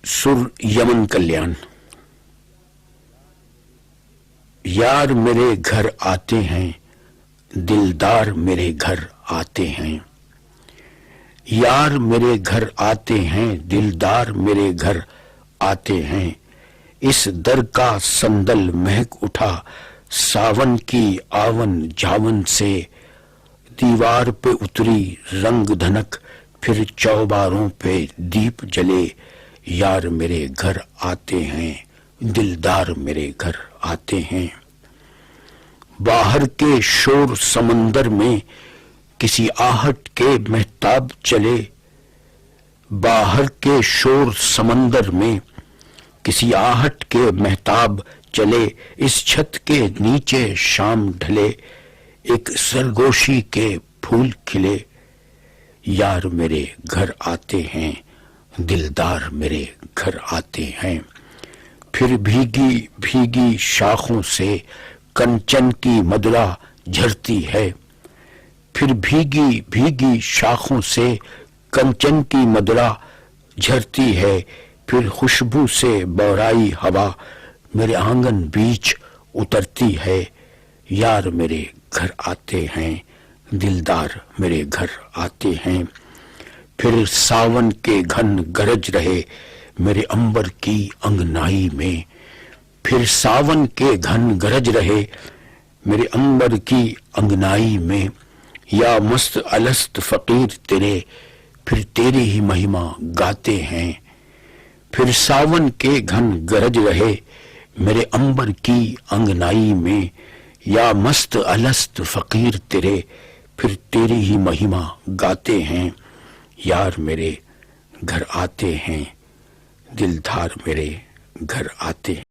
सुर यमन कल्याण। यार मेरे घर आते हैं, दिलदार मेरे घर आते हैं। यार मेरे घर आते हैं, दिलदार मेरे घर आते हैं। इस दर का संदल महक उठा सावन की आवन जावन से। दीवार पे उतरी रंग धनक, फिर चौबारों पे दीप जले। यार मेरे घर आते हैं, दिलदार मेरे घर आते हैं। बाहर के शोर समंदर में किसी आहट के महताब चले। बाहर के शोर समंदर में किसी आहट के महताब चले। इस छत के नीचे शाम ढले, एक सरगोशी के फूल खिले। यार मेरे घर आते हैं, दिलदार मेरे घर आते हैं। फिर भीगी भीगी शाखों से कंचन की मदरा झरती है। फिर भीगी भीगी शाखों से कंचन की मदरा झरती है। फिर खुशबू से बौराई हवा मेरे आंगन बीच उतरती है। यार मेरे घर आते हैं, दिलदार मेरे घर आते हैं। फिर सावन के घन गरज रहे मेरे अंबर की अंगनाई में। फिर सावन के घन गरज रहे मेरे अंबर की अंगनाई में। या मस्त अलस्त फकीर तेरे, फिर तेरी ही महिमा गाते हैं। फिर सावन के घन गरज रहे मेरे अंबर की अंगनाई में। या मस्त अलस्त फकीर तेरे, फिर तेरी ही महिमा गाते हैं। यार मेरे घर आते हैं, दिलदार मेरे घर आते हैं।